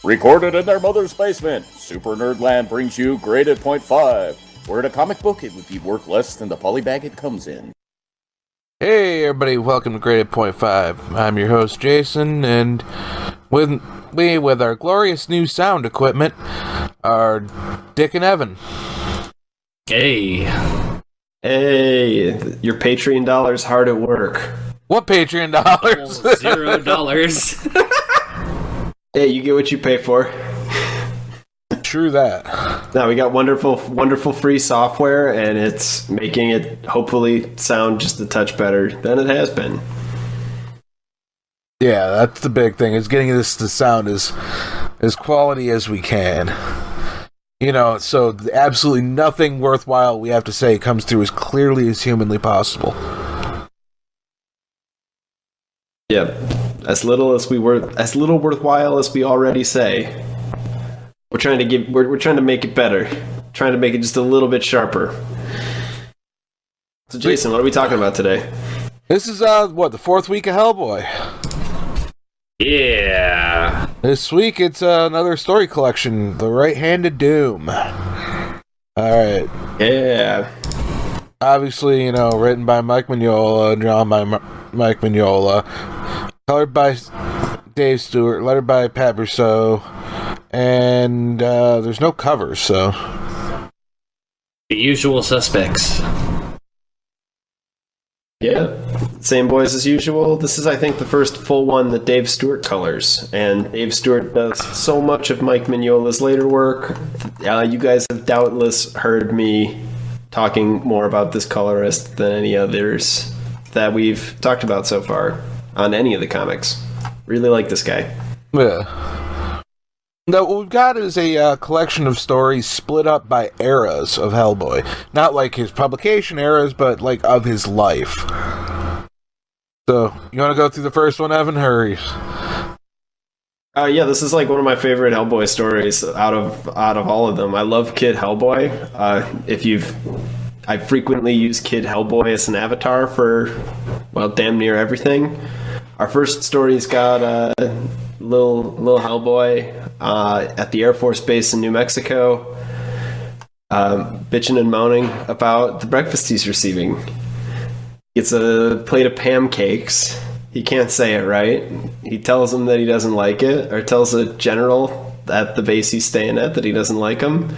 Recorded in their mother's basement, Super Nerdland brings you Graded Point 5, where in a comic book it would be worth less than the polybag it comes in. Hey everybody, welcome to Graded Point 5. I'm your host Jason, and with our glorious new sound equipment are Dick and Evan. Hey, your Patreon dollar's hard at work. What Patreon dollars? $0. Hey, you get what you pay for. True that. Now we got wonderful free software, and it's making it hopefully sound just a touch better than it has been. Yeah, that's the big thing, is getting this to sound as quality as we can. You know, so absolutely nothing worthwhile we have to say comes through as clearly as humanly possible. Yeah, as little worthwhile as we already say. We're trying to make it better. Trying to make it just a little bit sharper. So Jason, what are we talking about today? This is the fourth week of Hellboy. Yeah. This week it's another story collection, The Right-Handed Doom. Alright. Yeah. Obviously, you know, written by Mike Mignola, drawn by Mike Mignola, colored by Dave Stewart, lettered by Pat Brousseau, and there's no covers, so... The usual suspects. Yeah, same boys as usual. This is, I think, the first full one that Dave Stewart colors, and Dave Stewart does so much of Mike Mignola's later work. You guys have doubtless heard me talking more about this colorist than any others that we've talked about so far on any of the comics. Really like this guy. Yeah. Now, what we've got is a collection of stories split up by eras of Hellboy. Not like his publication eras, but like of his life. So, you want to go through the first one, Evan? Hurry. Yeah, this is like one of my favorite Hellboy stories out of all of them. I love Kid Hellboy. I frequently use Kid Hellboy as an avatar for, well, damn near everything. Our first story's got little Hellboy at the Air Force Base in New Mexico, bitching and moaning about the breakfast he's receiving. Gets a plate of pancakes. He can't say it right. He tells him that he doesn't like it, or tells a general at the base he's staying at that he doesn't like him.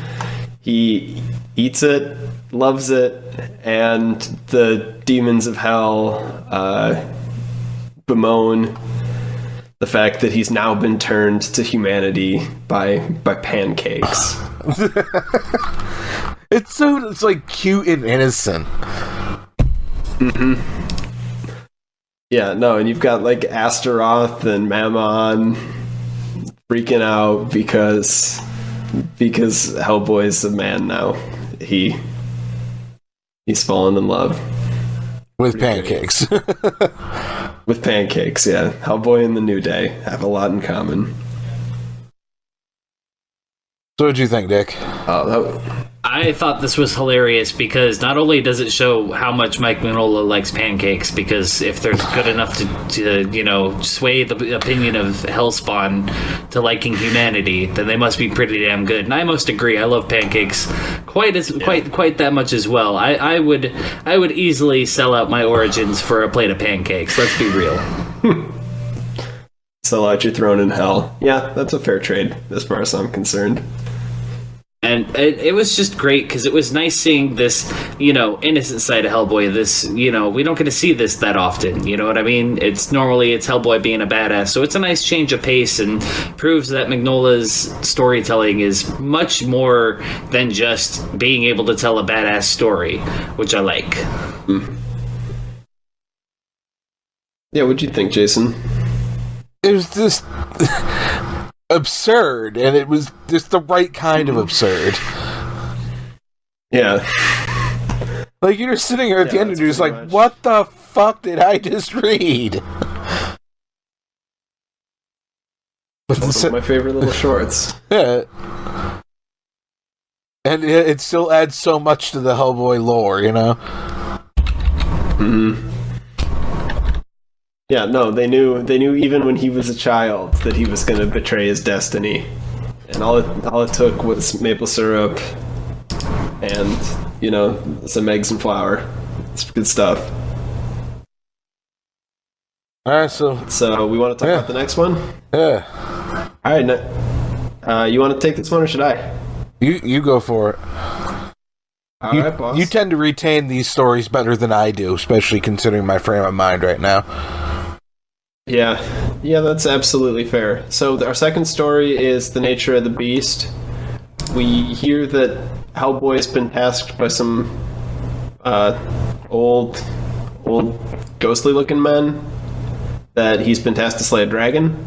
He eats it, loves it, and the demons of hell bemoan the fact that he's now been turned to humanity by pancakes. It's like cute and innocent. Mm-hmm. Yeah, no, and you've got like Astaroth and Mammon freaking out because Hellboy's a man now. He's fallen in love with pancakes. With pancakes, yeah. Hellboy and the New Day have a lot in common. So what'd you think, Dick? I thought this was hilarious because not only does it show how much Mike Mignola likes pancakes, because if they're good enough to you know, sway the opinion of Hellspawn to liking humanity, then they must be pretty damn good. And I must agree, I love pancakes quite that much as well. I would easily sell out my origins for a plate of pancakes. Let's be real. Sell out your throne in hell. Yeah, that's a fair trade as far as I'm concerned. And it was just great because it was nice seeing this, you know, innocent side of Hellboy. This, you know, we don't get to see this that often. You know what I mean? It's Hellboy being a badass. So it's a nice change of pace and proves that Mignola's storytelling is much more than just being able to tell a badass story, which I like. Yeah, what'd you think, Jason? It was just absurd, and it was just the right kind of absurd. Yeah. Like, you're sitting here at the end and you're just like, much. What the fuck did I just read? One of my favorite little shorts. Yeah. And it still adds so much to the Hellboy lore, you know? Mm-hmm. Yeah, no, they knew even when he was a child that he was going to betray his destiny. And all it took was maple syrup and, some eggs and flour. It's good stuff. All right, so we want to talk about the next one? yeah. All right, you want to take this one or should I? You go for it. All right, boss. You tend to retain these stories better than I do, especially considering my frame of mind right now. Yeah, that's absolutely fair. So our second story is The Nature of the Beast. We hear that Hellboy's been tasked by some old ghostly-looking men that he's been tasked to slay a dragon.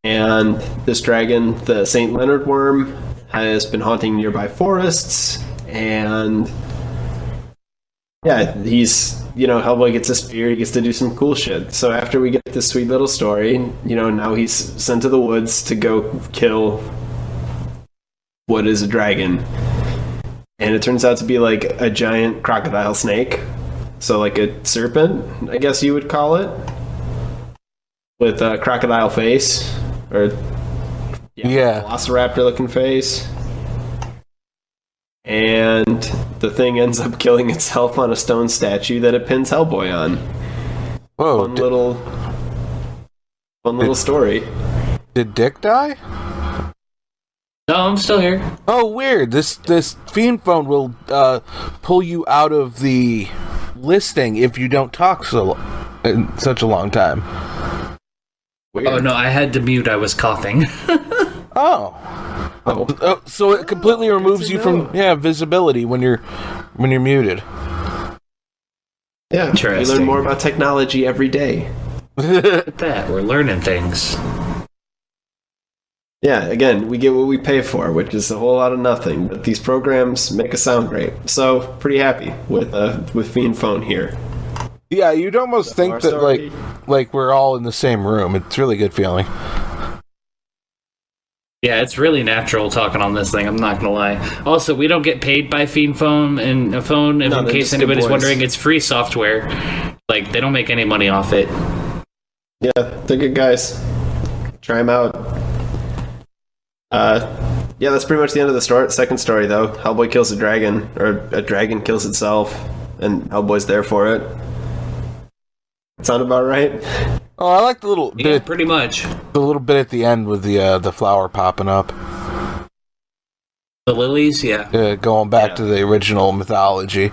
And this dragon, the St. Leonard worm, has been haunting nearby forests, and yeah, he's, Hellboy gets a spear, he gets to do some cool shit. So after we get this sweet little story, now he's sent to the woods to go kill what is a dragon. And it turns out to be like a giant crocodile snake. So like a serpent, I guess you would call it. With a crocodile face. Or velociraptor looking face. And the thing ends up killing itself on a stone statue that it pins Hellboy on. Whoa! Fun little story. Did Dick die? No, I'm still here. Oh, weird. This Fiend phone will pull you out of the listing if you don't talk in such a long time. Weird. Oh no, I had to mute. I was coughing. Oh, so it completely removes you from visibility when you're muted. Yeah, we learn more about technology every day. Look at that, we're learning things. Yeah, again, we get what we pay for, which is a whole lot of nothing. But these programs make us sound great, so pretty happy with Fiend Phone here. Yeah, you'd almost think that like we're all in the same room. It's a really good feeling. Yeah, it's really natural talking on this thing, I'm not gonna lie. Also, we don't get paid by Fiend Phone and a phone, in case anybody's wondering, it's free software. Like, they don't make any money off it. Yeah, they're good guys. Try them out. Yeah, that's pretty much the end of the story. Second story, though. Hellboy kills a dragon, or a dragon kills itself, and Hellboy's there for it. Sound about right? Oh, I like the little bit. Yeah, pretty much. The little bit at the end with the flower popping up. The lilies, yeah. Going back to the original mythology.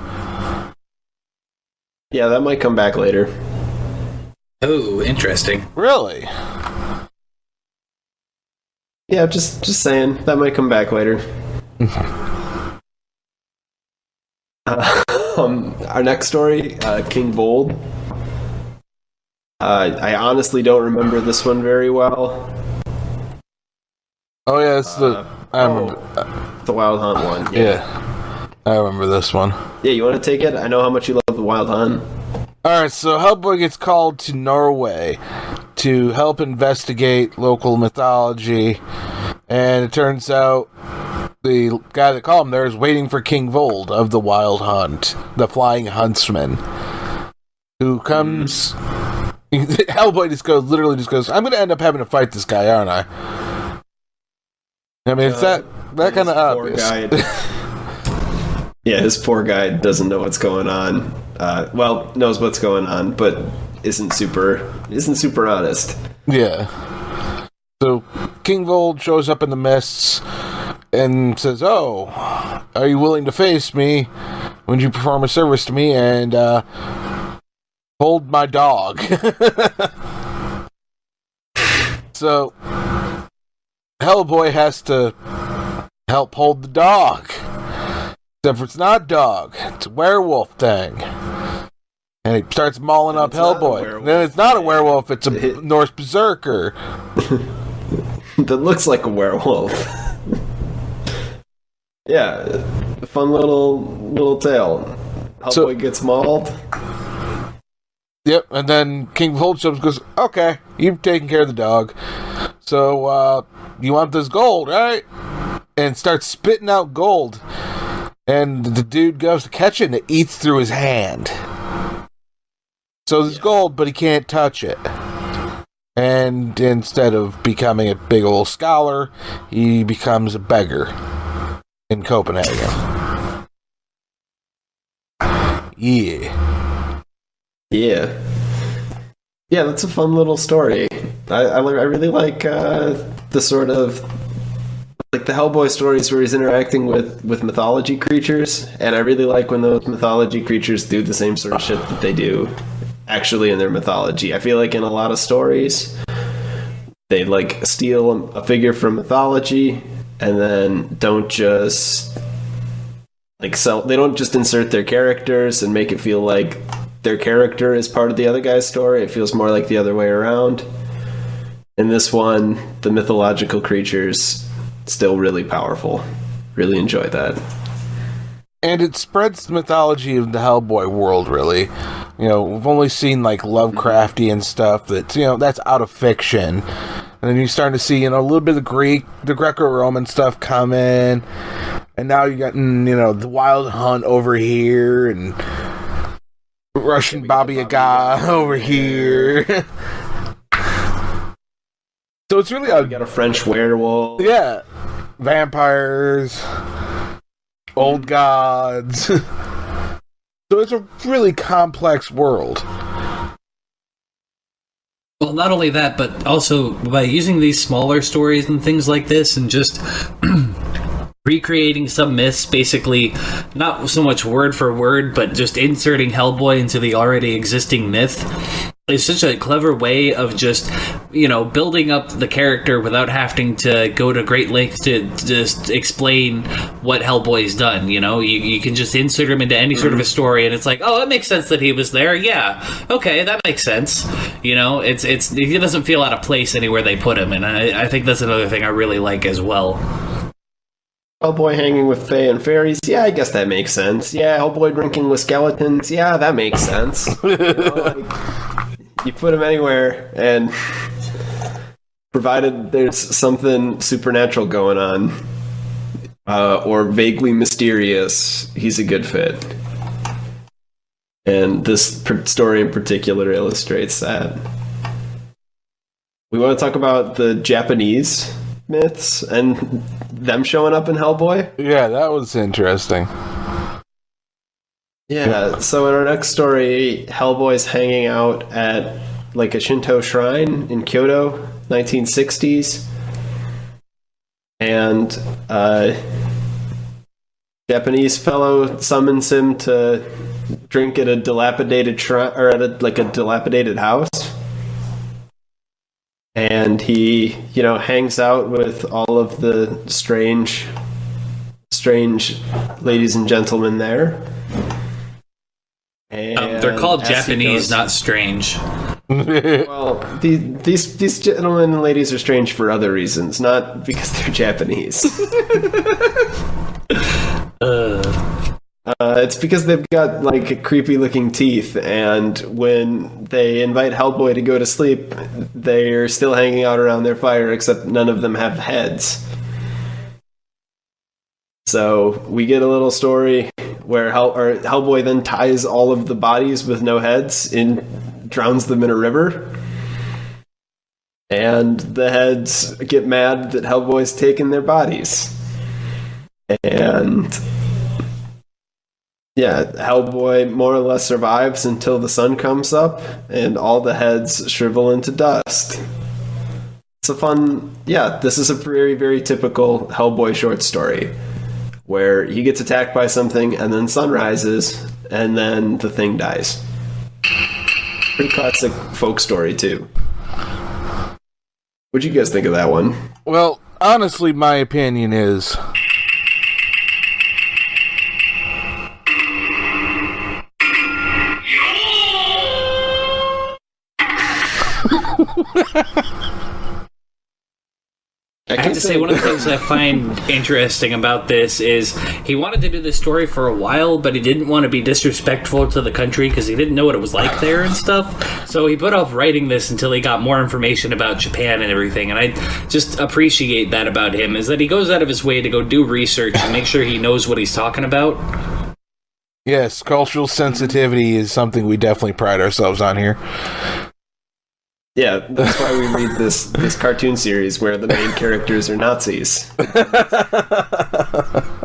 Yeah, that might come back later. Oh, interesting. Really? Yeah, just saying. That might come back later. Our next story, King Bold. I honestly don't remember this one very well. Oh yeah, it's I remember the Wild Hunt one. Yeah, I remember this one. Yeah, you want to take it? I know how much you love the Wild Hunt. All right, so Hellboy gets called to Norway to help investigate local mythology, and it turns out the guy that called him there is waiting for King Vold of the Wild Hunt, the Flying Huntsman, who comes. Hellboy literally just goes, I'm going to end up having to fight this guy, aren't I? I mean, it's that kind of obvious. Yeah, his poor guy doesn't know what's going on. Knows what's going on, but isn't super honest. Yeah. So King Vold shows up in the mists and says, "Oh, are you willing to face me? Would you perform a service to me and hold my dog?" So Hellboy has to help hold the dog. Except for it's not a dog, it's a werewolf thing. And he starts mauling up Hellboy. Then it's not a werewolf, it's a Norse berserker. That looks like a werewolf. Yeah, a fun little tale. Hellboy gets mauled. Yep, and then King Vold goes, "Okay, you've taken care of the dog. So, you want this gold, right?" And starts spitting out gold. And the dude goes to catch it and it eats through his hand. So there's gold, but he can't touch it. And instead of becoming a big old scholar, he becomes a beggar in Copenhagen. Yeah. Yeah. Yeah, that's a fun little story. I really like the sort of like the Hellboy stories where he's interacting with mythology creatures, and I really like when those mythology creatures do the same sort of shit that they do actually in their mythology. I feel like in a lot of stories they like steal a figure from mythology and then don't just like they don't just insert their characters and make it feel like their character is part of the other guy's story. It feels more like the other way around. In this one, the mythological creatures still really powerful. Really enjoy that. And it spreads the mythology of the Hellboy world, really. You know, we've only seen, like, Lovecraftian stuff that's, you know, that's out of fiction. And then you start to see, you know, a little bit of the Greco-Roman stuff come in. And now you got, you know, the Wild Hunt over here, and Russian Baba Yaga over here. So it's really we got a French werewolf. Yeah. Vampires. Old gods. So it's a really complex world. Well, not only that, but also by using these smaller stories and things like this and just recreating some myths, basically not so much word for word, but just inserting Hellboy into the already existing myth. It's such a clever way of just, you know, building up the character without having to go to great lengths to just explain what Hellboy's done. You know, you can just insert him into any sort of a story, and it's like, oh, it makes sense that he was there. Yeah, okay, that makes sense. You know, he doesn't feel out of place anywhere they put him, and I think that's another thing I really like as well. Hellboy hanging with Fae and fairies, yeah, I guess that makes sense. Yeah, Hellboy drinking with skeletons, yeah, that makes sense. You know, like, you put him anywhere, and provided there's something supernatural going on, or vaguely mysterious, he's a good fit. And this story in particular illustrates that. We want to talk about the Japanese myths and them showing up in Hellboy? Yeah, that was interesting. Yeah, so in our next story, Hellboy's hanging out at like a Shinto shrine in Kyoto, 1960s. And Japanese fellow summons him to drink at a dilapidated shrine, or at a dilapidated house. And he, you know, hangs out with all of the strange ladies and gentlemen there. And they're called Japanese, not strange. Well, these gentlemen and ladies are strange for other reasons, not because they're Japanese. It's because they've got like creepy looking teeth, and when they invite Hellboy to go to sleep, they're still hanging out around their fire, except none of them have heads. So we get a little story where Hellboy then ties all of the bodies with no heads and drowns them in a river. And the heads get mad that Hellboy's taken their bodies. And yeah, Hellboy more or less survives until the sun comes up and all the heads shrivel into dust. It's a fun, this is a very, very typical Hellboy short story where he gets attacked by something and then sun rises and then the thing dies. Pretty classic folk story too. What'd you guys think of that one? Well, honestly, my opinion is I have to say, one of the things I find interesting about this is he wanted to do this story for a while, but he didn't want to be disrespectful to the country because he didn't know what it was like there and stuff. So he put off writing this until he got more information about Japan and everything. And I just appreciate that about him, is that he goes out of his way to go do research and make sure he knows what he's talking about. Yes, cultural sensitivity is something we definitely pride ourselves on here. Yeah, that's why we read this cartoon series where the main characters are Nazis.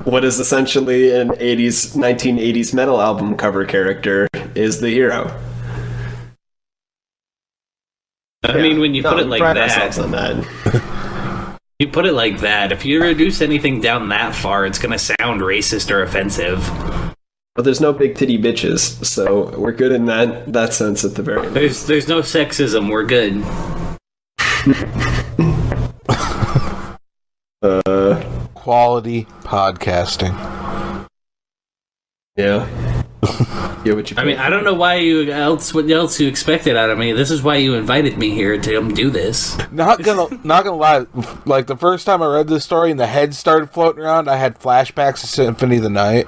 What is essentially an 1980s metal album cover character is the hero. I mean, when you put it like ourselves on that. You put it like that, if you reduce anything down that far, it's going to sound racist or offensive. But there's no big titty bitches, so we're good in that sense at the very least. There's no sexism, we're good. Quality podcasting. Yeah. Yeah, what you I mean, I don't know what else you expected out of me. This is why you invited me here to come do this. Not gonna lie. Like the first time I read this story and the head started floating around, I had flashbacks to Symphony of the Night.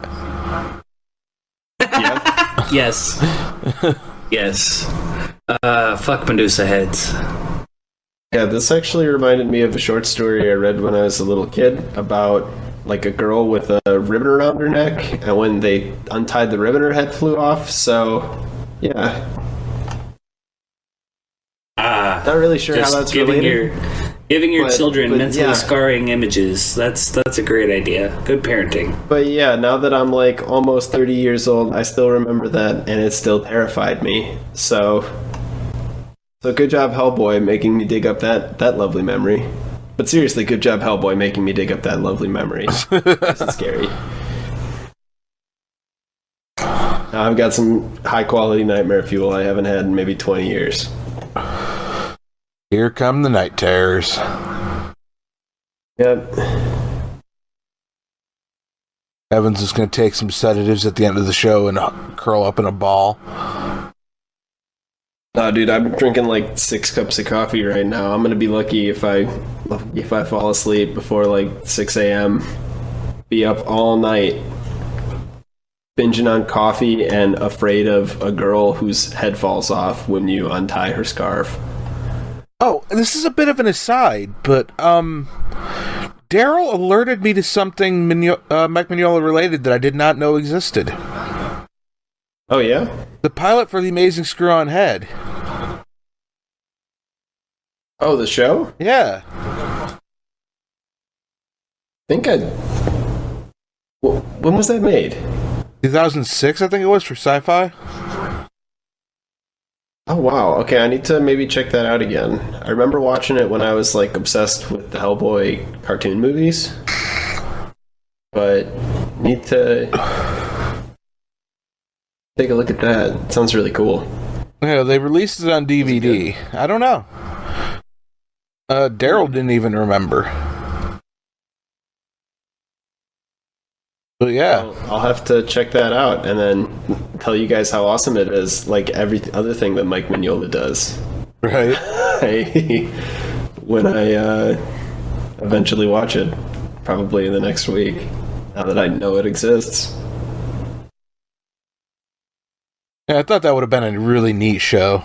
Yeah. Yes. Yes. Fuck Medusa heads. Yeah, this actually reminded me of a short story I read when I was a little kid about like a girl with a ribbon around her neck, and when they untied the ribbon, her head flew off. So, yeah. Not really sure how that's related. Giving your children mentally yeah. scarring images. That's a great idea. Good parenting. But yeah, now that I'm like almost 30 years old, I still remember that, and it still terrified me. So good job, Hellboy, making me dig up that lovely memory. But seriously, good job, Hellboy, making me dig up that lovely memory. This is scary. Now I've got some high-quality nightmare fuel I haven't had in maybe 20 years. Here come the night terrors. Yep. Evans is going to take some sedatives at the end of the show and curl up in a ball. Nah, dude, I'm drinking like 6 cups of coffee right now. I'm gonna be lucky if I fall asleep before like 6 a.m. Be up all night, binging on coffee and afraid of a girl whose head falls off when you untie her scarf. Oh, this is a bit of an aside, but Daryl alerted me to something Mike Mignola related that I did not know existed. Oh yeah? The pilot for The Amazing Screw-On Head. Oh, the show? Yeah. When was that made? 2006, I think it was, for Sci-Fi. Oh wow, okay, I need to maybe check that out again. I remember watching it when I was like obsessed with the Hellboy cartoon movies. But need to take a look at that. It sounds really cool. Yeah, they released it on DVD. I don't know. Daryl didn't even remember. But yeah. Well, I'll have to check that out and then tell you guys how awesome it is, like every other thing that Mike Mignola does. Right. When I eventually watch it, probably in the next week, now that I know it exists. Yeah, I thought that would have been a really neat show.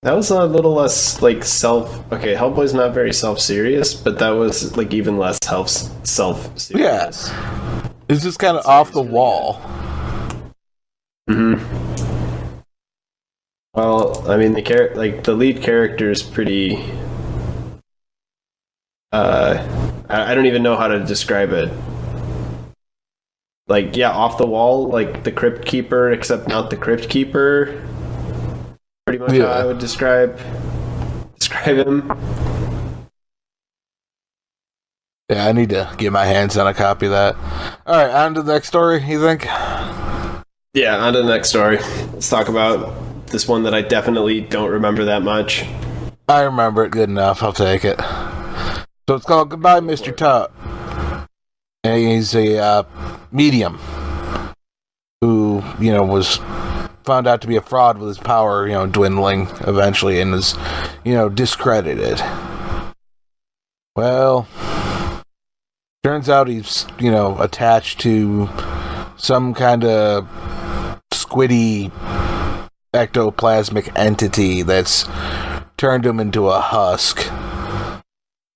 That was a little less like okay, Hellboy's not very self-serious, but that was like even less self-serious. Yeah. It's just kind of off the wall. Mm-hmm. Well, I mean, the lead character is pretty. I don't even know how to describe it. Like, yeah, off the wall, like the Crypt Keeper, except not the Crypt Keeper. Pretty much how I would describe him. Yeah, I need to get my hands on a copy of that. Alright, on to the next story, you think? Yeah, on to the next story. Let's talk about this one that I definitely don't remember that much. I remember it good enough, I'll take it. So it's called Goodbye, Mr. Tut. And he's a medium who, was found out to be a fraud with his power, dwindling eventually and is, discredited. Well, turns out he's, attached to some kind of squiddy ectoplasmic entity that's turned him into a husk,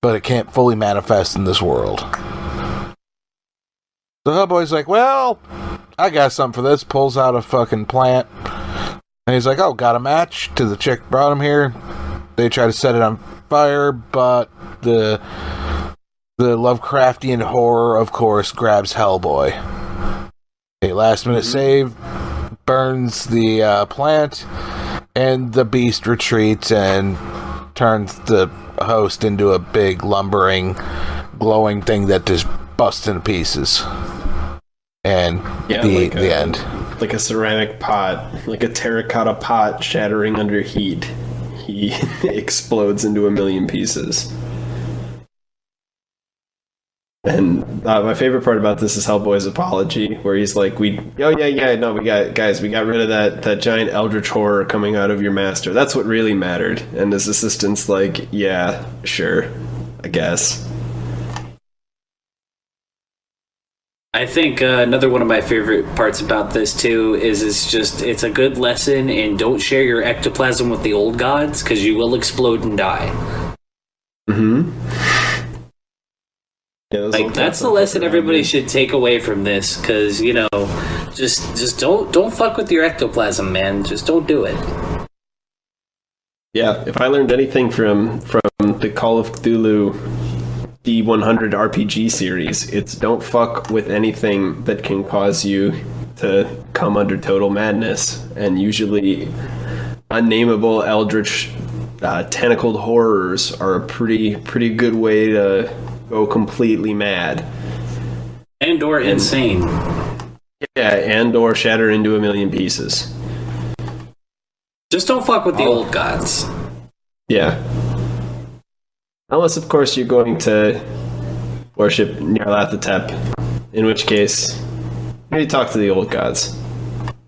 but it can't fully manifest in this world. So Hellboy's like, well, I got something for this. Pulls out a fucking plant. And he's like, oh, got a match? To the chick brought him here. They try to set it on fire, but the Lovecraftian horror, of course, grabs Hellboy. A last-minute save, burns the plant, and the beast retreats and turns the host into a big, lumbering, glowing thing that just busts into pieces. And the end. Like a ceramic pot, like a terracotta pot shattering under heat. He explodes into a million pieces. And my favorite part about this is Hellboy's apology, where he's like, we got rid of that giant eldritch horror coming out of your master. That's what really mattered. And his assistant's like, yeah, sure, I guess. I think another one of my favorite parts about this too is it's a good lesson in don't share your ectoplasm with the old gods, because you will explode and die. Mm-hmm. Yeah, like that's the lesson everybody should take away from this, because just don't fuck with your ectoplasm, man. Just don't do it. Yeah, if I learned anything from the Call of Cthulhu D100 RPG series, it's don't fuck with anything that can cause you to come under total madness. And usually unnameable eldritch tentacled horrors are a pretty good way to go completely mad. And insane. Yeah, and or shatter into a million pieces. Just don't fuck with the old gods. Yeah. Unless, of course, you're going to worship Nyarlathotep, in which case, maybe talk to the old gods.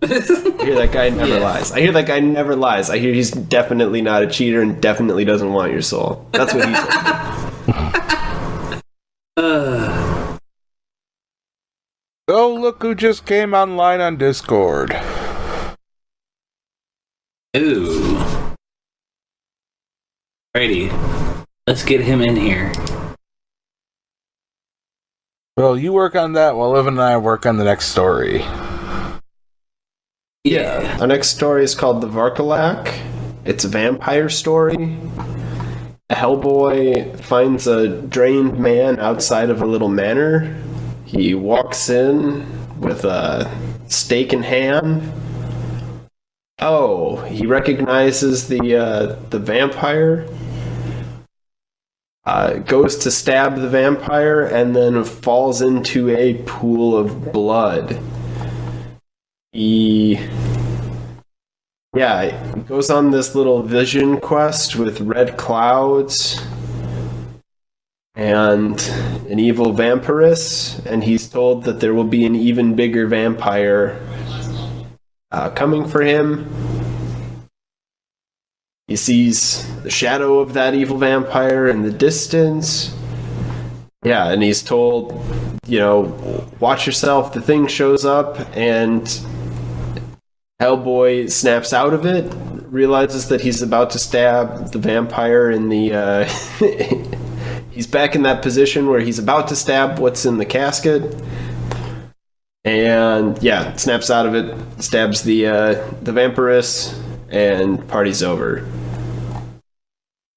I hear that guy never lies. I hear he's definitely not a cheater and definitely doesn't want your soul. That's what he said. Oh, look who just came online on Discord. Ooh. Alrighty. Let's get him in here. Well, you work on that while Evan and I work on the next story. Yeah. Our next story is called The Varkalak. It's a vampire story. A Hellboy finds a drained man outside of a little manor. He walks in with a stake in hand. Oh, he recognizes the vampire. Goes to stab the vampire and then falls into a pool of blood. He goes on this little vision quest with red clouds and an evil vampiress, and he's told that there will be an even bigger vampire coming for him. He sees the shadow of that evil vampire in the distance. Yeah, and he's told, watch yourself, the thing shows up, and Hellboy snaps out of it, realizes that he's about to stab the vampire in the... he's back in that position where he's about to stab what's in the casket. And, snaps out of it, stabs the vampiress, and party's over.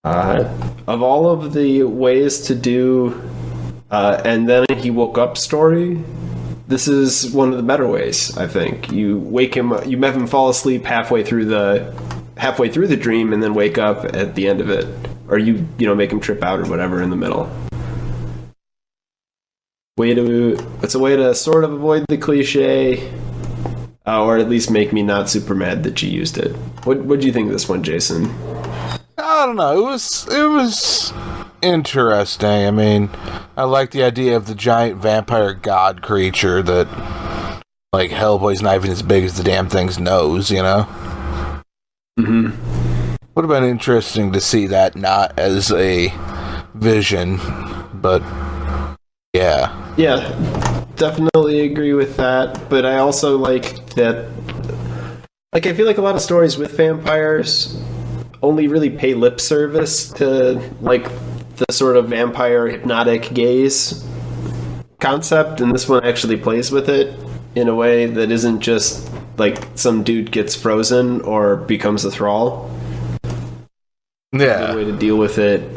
Of all of the ways to do and then he woke up story, this is one of the better ways, I think. You wake him up, you have him fall asleep halfway through the dream and then wake up at the end of it. Or you make him trip out or whatever in the middle. It's a way to sort of avoid the cliche, or at least make me not super mad that you used it. What do you think of this one, Jason? I don't know. It was interesting. I mean, I like the idea of the giant vampire god creature that, like, Hellboy's not even as big as the damn thing's nose, Mm-hmm. Would have been interesting to see that not as a vision, but yeah. Yeah, definitely agree with that, but I also like that, I feel like a lot of stories with vampires only really pay lip service to, the sort of vampire hypnotic gaze concept, and this one actually plays with it in a way that isn't just like some dude gets frozen or becomes a thrall. Yeah. Good way to deal with it.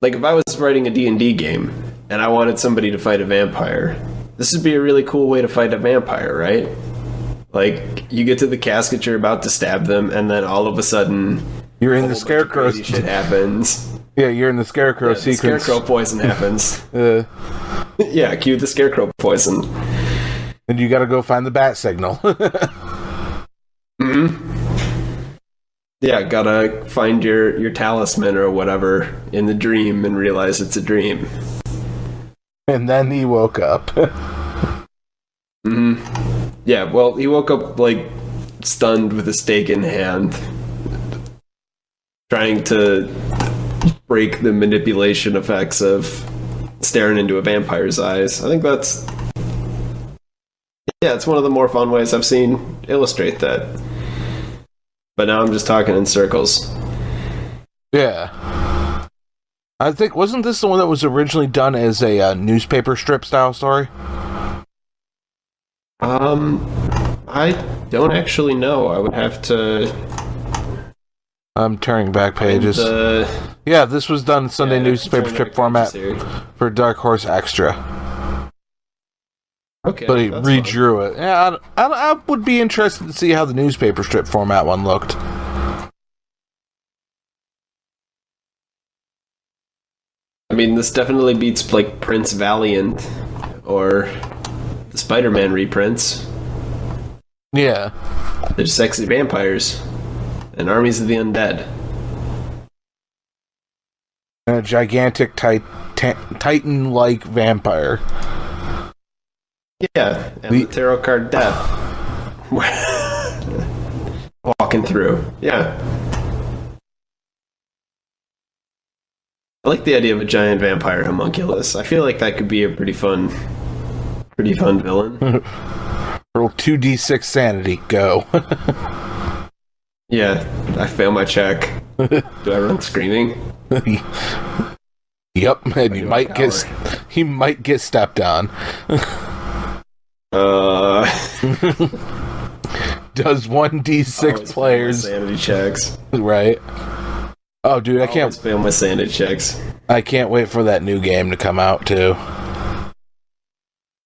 Like if I was writing a D&D game and I wanted somebody to fight a vampire, this would be a really cool way to fight a vampire, right? Like you get to the casket, you're about to stab them, and then all of a sudden You're in the scarecrow. Shit happens. Yeah, you're in the scarecrow sequence. Scarecrow poison happens. Yeah, cue the scarecrow poison. And you got to go find the bat signal. Yeah, gotta find your talisman or whatever in the dream and realize it's a dream. And then he woke up. Yeah, well, he woke up like stunned with a stake in hand, trying to break the manipulation effects of staring into a vampire's eyes. I think it's one of the more fun ways I've seen illustrate that. But now I'm just talking in circles. Yeah. I think, wasn't this the one that was originally done as a newspaper strip style story? I don't actually know. I would have to... I'm turning back pages. Yeah, this was done in Sunday newspaper strip format for Dark Horse Extra. Okay, but he redrew it. Yeah, I would be interested to see how the newspaper strip format one looked. I mean, this definitely beats like Prince Valiant or the Spider-Man reprints. Yeah. There's sexy vampires and armies of the undead. And a gigantic Titan-like vampire. Yeah, and the tarot card Death. Walking through. Yeah. I like the idea of a giant vampire homunculus. I feel like that could be a pretty fun villain. Roll 2d6 sanity, go. Yeah, I fail my check. Do I run screaming? Yep, and he might get stepped on. Does 1d6 players sanity checks? Right. Oh, dude, I can't fail my sanity checks. I can't wait for that new game to come out too.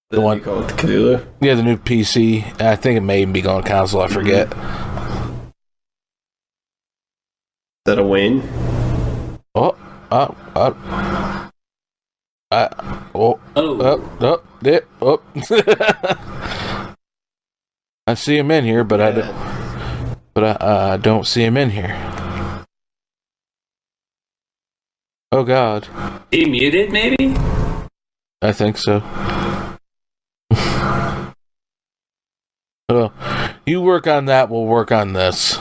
The one you call it the Cthulhu? Yeah, the new PC. I think it may even be going console. I forget. Is that a Wayne? Oh. I see him in here, but I don't see him in here. Oh God. He muted, maybe? I think so. Well, you work on that, we'll work on this.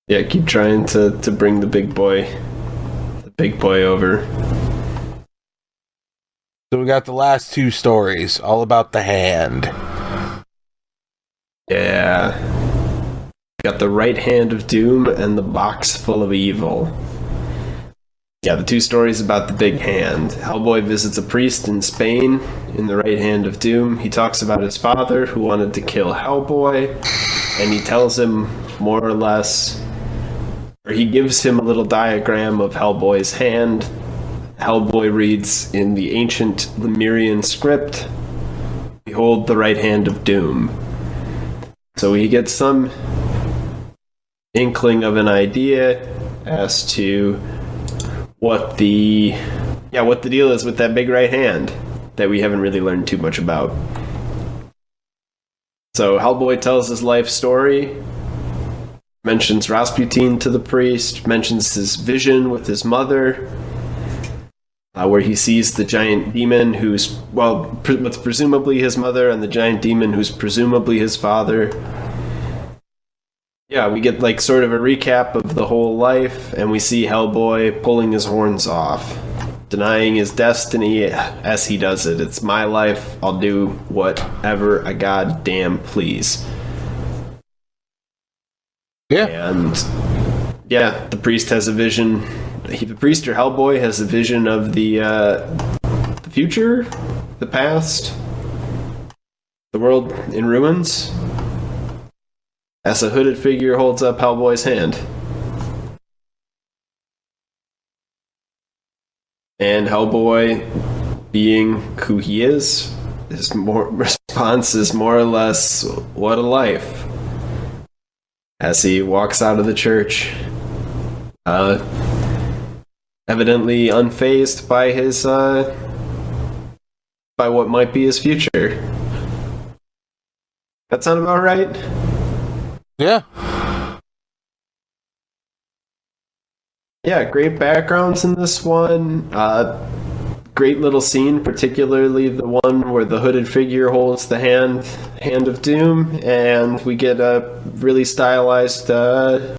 Yeah, keep trying to bring the big boy over. So we got the last two stories, all about the hand. Yeah. Got the right hand of doom and the box full of evil. Yeah, the two stories about the big hand. Hellboy visits a priest in Spain in the right hand of doom. He talks about his father who wanted to kill Hellboy, and he tells him more or less, or he gives him a little diagram of Hellboy's hand. Hellboy reads in the ancient Lemurian script, "Behold the right hand of doom." So he gets some inkling of an idea as to what the deal is with that big right hand that we haven't really learned too much about. So Hellboy tells his life story, mentions Rasputin to the priest, mentions his vision with his mother, where he sees the giant demon who's, what's presumably his mother, and the giant demon who's presumably his father. Yeah, we get like sort of a recap of the whole life, and we see Hellboy pulling his horns off, denying his destiny as he does it. It's my life, I'll do whatever I goddamn please. Yeah. And yeah, the priest has a vision the priest or Hellboy has a vision of the future, the past, the world in ruins, as a hooded figure holds up Hellboy's hand. And Hellboy, being who he is, his response is more or less, "What a life," as he walks out of the church, evidently unfazed by his by what might be his future. That sound about right? Yeah. Yeah, great backgrounds in this one. Great little scene, particularly the one where the hooded figure holds the hand of doom, and we get a really stylized set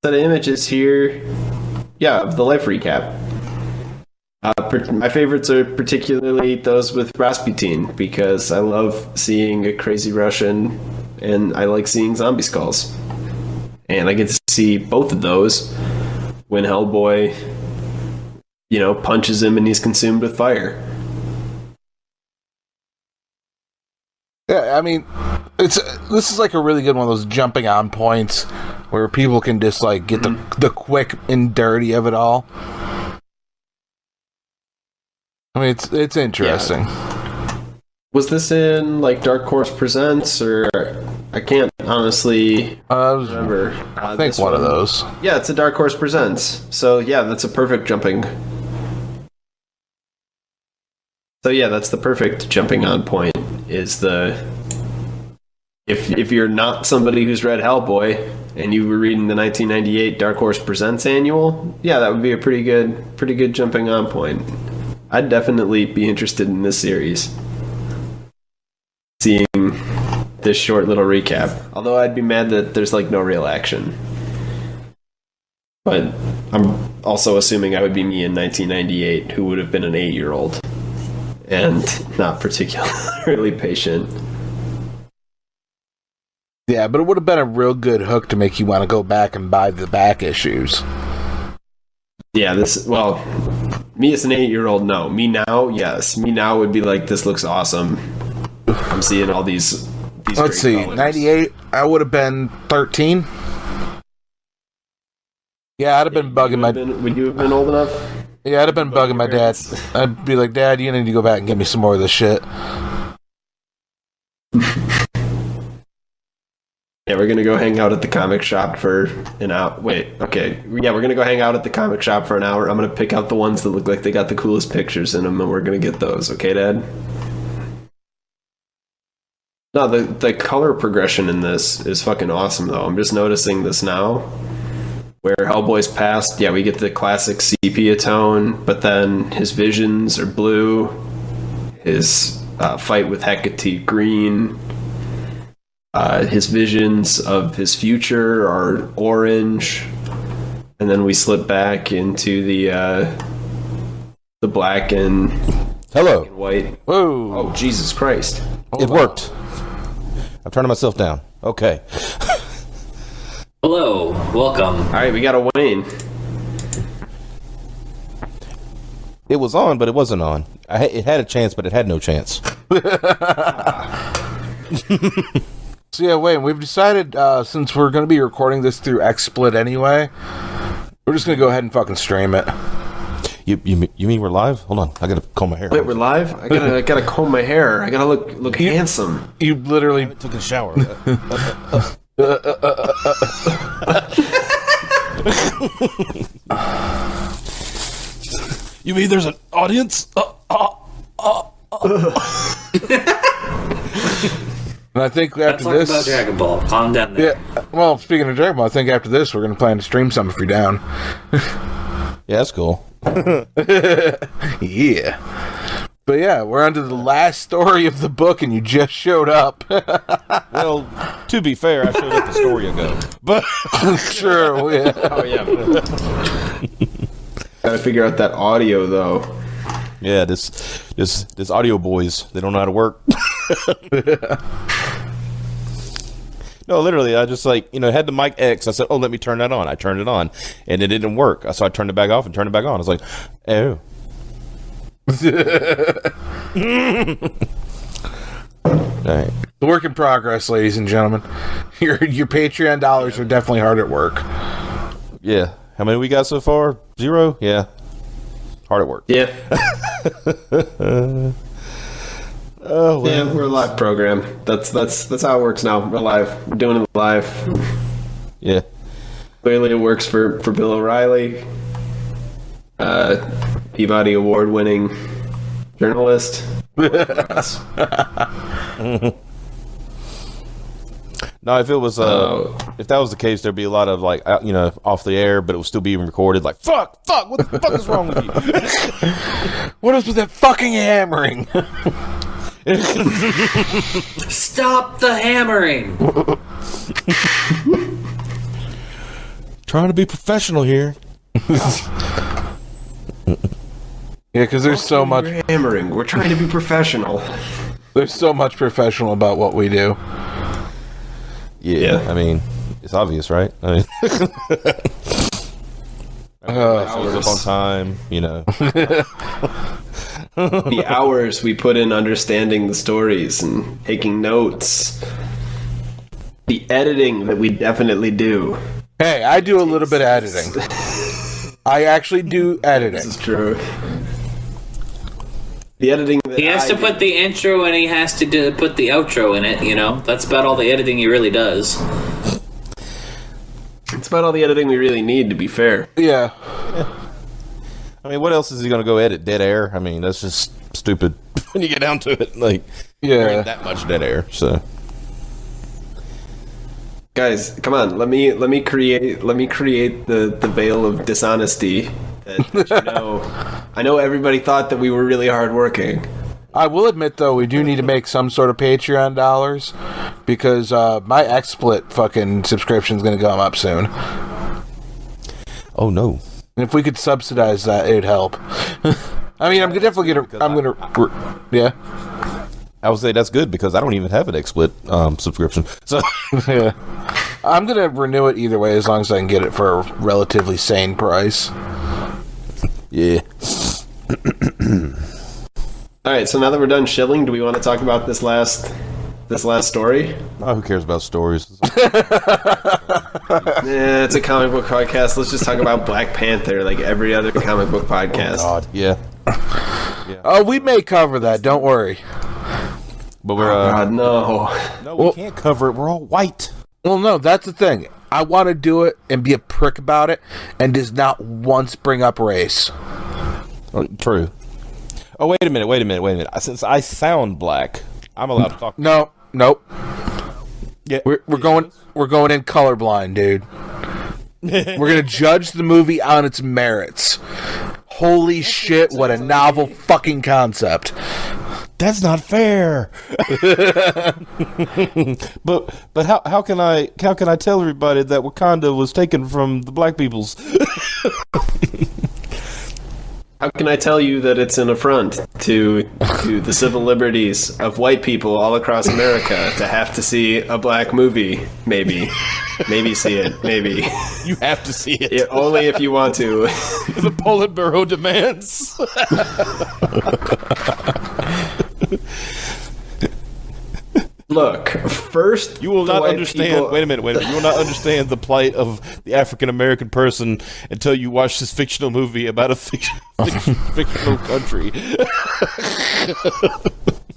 of images here. Yeah, of the life recap. My favorites are particularly those with Rasputin, because I love seeing a crazy Russian, and I like seeing zombie skulls. And I get to see both of those when Hellboy, punches him and he's consumed with fire. Yeah, I mean, this is like a really good one of those jumping on points where people can just like get the quick and dirty of it all. I mean, it's interesting. Yeah. Was this in like Dark Horse Presents, or I can't honestly remember? I think one of those. Yeah, it's a Dark Horse Presents. So yeah, that's a perfect jumping. So yeah, that's the perfect jumping on point. Is if you're not somebody who's read Hellboy and you were reading the 1998 Dark Horse Presents annual, yeah, that would be a pretty good jumping on point. I'd definitely be interested in this series. Seeing this short little recap. Although I'd be mad that there's like no real action. But I'm also assuming I would be me in 1998, who would have been an 8-year-old. And not particularly patient. Yeah, but it would have been a real good hook to make you want to go back and buy the back issues. Yeah, me as an 8-year-old, no. Me now, yes. Me now would be like, this looks awesome. I'm seeing all these Let's see, colors. 98, I would have been 13. Yeah, I'd have been bugging my... Would you have been old enough? Yeah, I'd have been bugging my dad. I'd be like, Dad, you need to go back and get me some more of this shit. Yeah, we're gonna go hang out at the comic shop for an hour. Wait, okay. Yeah, we're gonna go hang out at the comic shop for an hour. I'm gonna pick out the ones that look like they got the coolest pictures in them, and we're gonna get those. Okay, Dad? No, the color progression in this is fucking awesome, though. I'm just noticing this now. Where Hellboy's past, yeah, we get the classic sepia tone, but then his visions are blue. His fight with Hecate green. His visions of his future are orange. And then we slip back into the black and Hello. white. Whoa. Oh, Jesus Christ. It worked. I'm turning myself down. Okay. Hello, welcome. All right, we got a Wayne. It was on, but it wasn't on. It had a chance, but it had no chance. So yeah, wait, we've decided, since we're going to be recording this through XSplit anyway, we're just going to go ahead and fucking stream it. You mean we're live? Hold on, I gotta comb my hair. Wait, we're live? I gotta comb my hair. I gotta look handsome. You literally... I took a shower. You mean there's an audience? And I think Let's after talk this... about Dragon Ball. Calm down there. Yeah, well, speaking of Dragon Ball, I think after this we're going to plan to stream some if you're down. Yeah, that's cool. Yeah. But yeah, we're on to the last story of the book and you just showed up. Well, to be fair, I showed up a story ago. But Sure, yeah. Oh yeah. Gotta figure out that audio though. yeah, this audio boys, they don't know how to work. No, literally, I just like, had the mic X. I said, oh, let me turn that on. I turned it on, and it didn't work. So I turned it back off and turned it back on. I was like, oh. All right. The work in progress, ladies and gentlemen. Your Patreon dollars are definitely hard at work. Yeah. How many we got so far? 0? Yeah. Hard at work. Yeah. Oh, well. Yeah, we're a live program. That's how it works now. We're live. We're doing it live. Yeah. Clearly, it works for Bill O'Reilly, Peabody Award-winning journalist. No, if it was, if that was the case, there'd be a lot of like, off the air, but it would still be recorded. Like, fuck, what the fuck is wrong with you? What is with that fucking hammering? Stop the hammering! Trying to be professional here. Yeah, because there's so much. We're hammering. We're trying to be professional. There's so much professional about what we do. Yeah. I mean, it's obvious, right? I mean, shows up on time, The hours we put in understanding the stories and taking notes. The editing that we definitely do. Hey, I do a little bit of editing. I actually do editing. This is true. The editing that He has to put the intro and he has to put the outro in it, That's about all the editing he really does. It's about all the editing we really need, to be fair. Yeah. I mean, what else is he going to go edit? Dead air? I mean, that's just stupid when you get down to it. Like, there ain't that much dead air, so. Guys, come on. Let me create the veil of dishonesty that I know everybody thought that we were really hardworking. I will admit, though, we do need to make some sort of Patreon dollars because my XSplit fucking subscription is going to come up soon. Oh, no. And if we could subsidize that, it'd help. I mean, I'm definitely going to... Yeah. I would say that's good because I don't even have an XSplit subscription. So yeah. I'm going to renew it either way as long as I can get it for a relatively sane price. Yeah. All right, so now that we're done shilling, do we want to talk about this last story? Oh, who cares about stories? Yeah, it's a comic book podcast. Let's just talk about Black Panther like every other comic book podcast. Oh, God, yeah. Oh, we may cover that. Don't worry. But we're God, no. No, we can't cover it. We're all white. Well, no, that's the thing. I want to do it and be a prick about it and does not once bring up race. Oh, true. Oh, wait a minute. Since I sound black, I'm allowed to talk. No, nope. Yeah, we're going in colorblind, dude. We're gonna judge the movie on its merits. Holy shit! What a novel fucking concept. That's not fair. but how can I tell everybody that Wakanda was taken from the black peoples? How can I tell you that it's an affront to the civil liberties of white people all across America to have to see a black movie? Maybe see it. Maybe You have to see it. yeah, only if you want to. The Politburo demands. Look, first You will the not white understand. people- Wait a minute. You will not understand the plight of the African American person until you watch this fictional movie about a fictional country.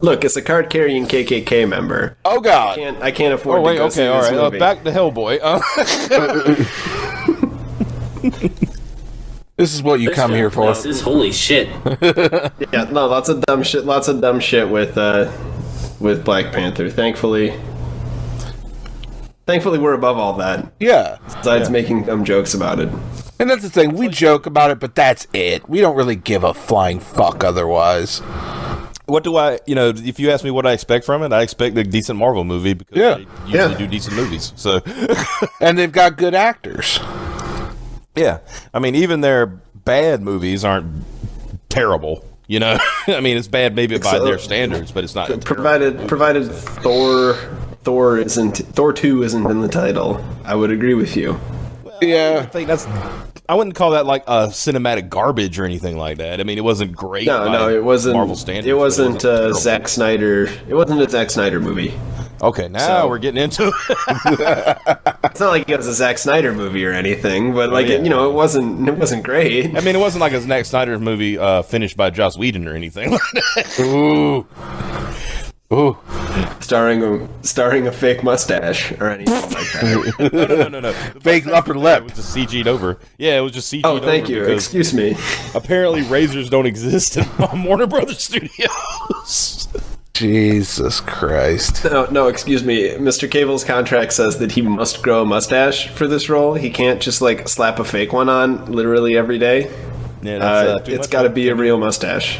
Look, it's a card-carrying KKK member. Oh God! I can't afford to go see this movie. Back to Hellboy. This is what you come here for. This is holy shit. Yeah, no, lots of dumb shit with Black Panther. Thankfully, we're above all that. Yeah, Besides making dumb jokes about it. and that's the thing. We joke about it, but that's it. We don't really give a flying fuck otherwise. What do I, if you ask me what I expect from it, I expect a decent Marvel movie because they usually do decent movies. So, And they've got good actors. yeah. I mean, even their bad movies aren't terrible. I mean, it's bad maybe by their standards, but it's not. Provided Thor 2 isn't in the title, I would agree with you. Yeah. I wouldn't call that like a cinematic garbage or anything like that. I mean, it wasn't great. No, it wasn't. Marvel standards. It wasn't Zack Snyder. It wasn't a Zack Snyder movie. Okay, now we're getting into it. It's not like it was a Zack Snyder movie or anything, but like it wasn't great. I mean, it wasn't like a Zack Snyder movie finished by Joss Whedon or anything like that. Ooh. Ooh. Starring a fake mustache or anything like that. No. Fake upper lip. It was just CG'd over. Yeah, it was just CG'd over. Oh, thank you. Excuse me. Apparently, razors don't exist in Warner Brothers Studios. Jesus Christ. No, excuse me. Mr. Cable's contract says that he must grow a mustache for this role. He can't just like slap a fake one on literally every day. Yeah, it's got to be a real mustache.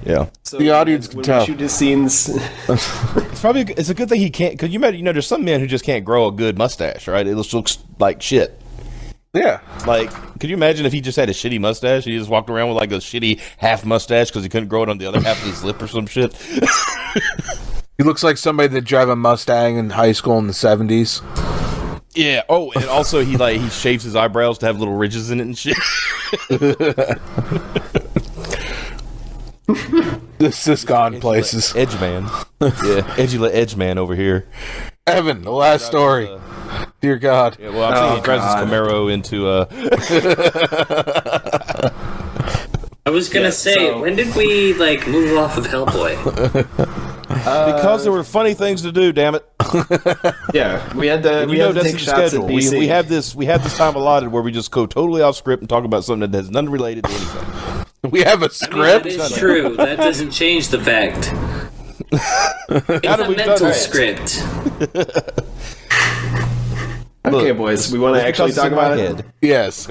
Yeah. So The audience can when tell. we shoot his scenes. It's a good thing he can't, because you know, there's some men who just can't grow a good mustache, right? It just looks like shit. Yeah. Like, could you imagine if he just had a shitty mustache? He just walked around with like a shitty half mustache because he couldn't grow it on the other half of his lip or some shit. He looks like somebody that drove a Mustang in high school in the 70s. Yeah. Oh, and also he shaves his eyebrows to have little ridges in it and shit. This has gone places. Edge man. Yeah, edge man over here. Evan, the last story. Dear God. Yeah, well, I'm saying he drives his Camaro into I was gonna say, when did we move off of Hellboy? because there were funny things to do. Damn it! Yeah, we had to take shots at DC. We have this time allotted where we just go totally off script and talk about something that has nothing related to anything. We have a script? That is true. That doesn't change the fact. It's a mental script. Okay, boys, we want to actually talk about it? Yes.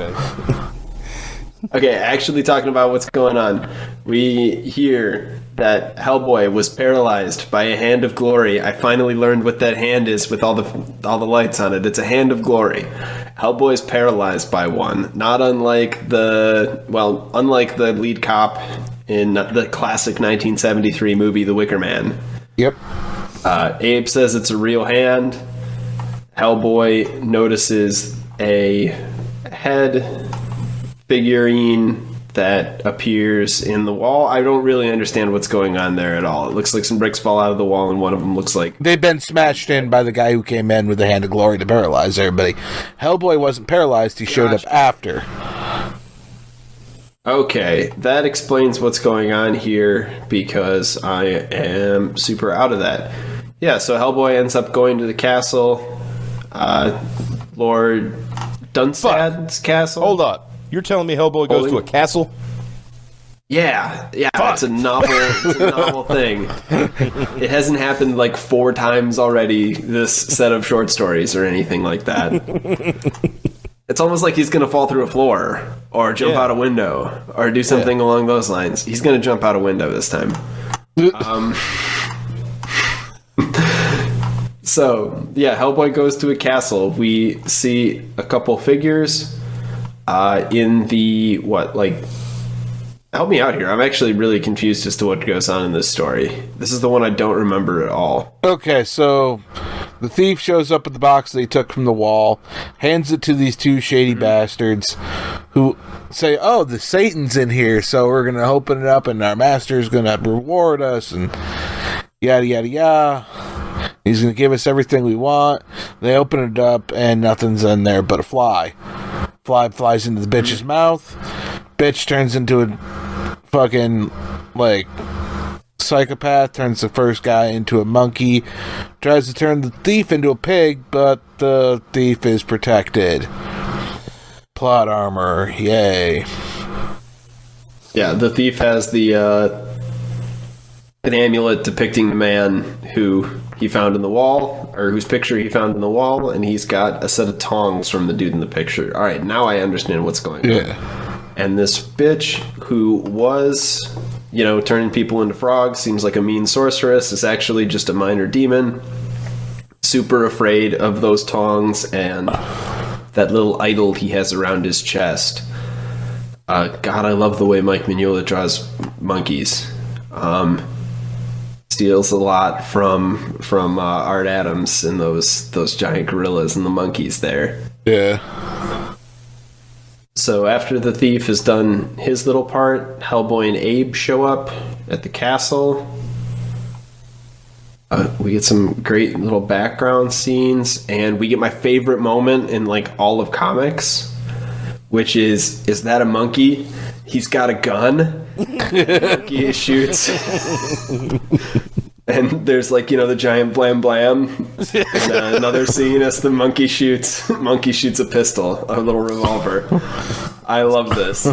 Okay, actually talking about what's going on. We hear that Hellboy was paralyzed by a hand of glory. I finally learned what that hand is with all the lights on it. It's a hand of glory. Hellboy's paralyzed by one. Not unlike the lead cop in the classic 1973 movie The Wicker Man. Yep. Abe says it's a real hand. Hellboy notices a head figurine that appears in the wall. I don't really understand what's going on there at all. It looks like some bricks fall out of the wall, and one of them looks like... They've been smashed in by the guy who came in with the Hand of Glory to paralyze everybody. Hellboy wasn't paralyzed, he showed up after. Okay, that explains what's going on here, because I am super out of that. Yeah, so Hellboy ends up going to the castle. Lord Dunstad's castle. Hold on. You're telling me Hellboy goes to a castle? Yeah, it's a novel thing. It hasn't happened like 4 times already, this set of short stories or anything like that. It's almost like he's going to fall through a floor or jump out a window or do something along those lines. He's going to jump out a window this time. So, yeah, Hellboy goes to a castle. We see a couple figures in the, help me out here. I'm actually really confused as to what goes on in this story. This is the one I don't remember at all. Okay, so the thief shows up with the box that he took from the wall, hands it to these 2 shady bastards who say, oh, the Satan's in here, so we're going to open it up and our master's going to reward us and yada, yada, yada. He's going to give us everything we want. They open it up and nothing's in there but a fly. Fly flies into the bitch's mouth. Bitch turns into a fucking, psychopath, turns the first guy into a monkey, tries to turn the thief into a pig, but the thief is protected. Plot armor, yay. Yeah, the thief has an amulet depicting the man who he found in the wall, or whose picture he found in the wall, and he's got a set of tongs from the dude in the picture. All right, now I understand what's going on. Yeah. And this bitch who was, turning people into frogs, seems like a mean sorceress, is actually just a minor demon. Super afraid of those tongs and that little idol he has around his chest. God, I love the way Mike Mignola draws monkeys. steals a lot from Art Adams and those giant gorillas and the monkeys there. Yeah. So after the thief has done his little part, Hellboy and Abe show up at the castle. We get some great little background scenes, and we get my favorite moment in like all of comics, which is that a monkey? He's got a gun. Monkey shoots. And there's like, the giant blam blam. And another scene as the monkey shoots a pistol, a little revolver. I love this.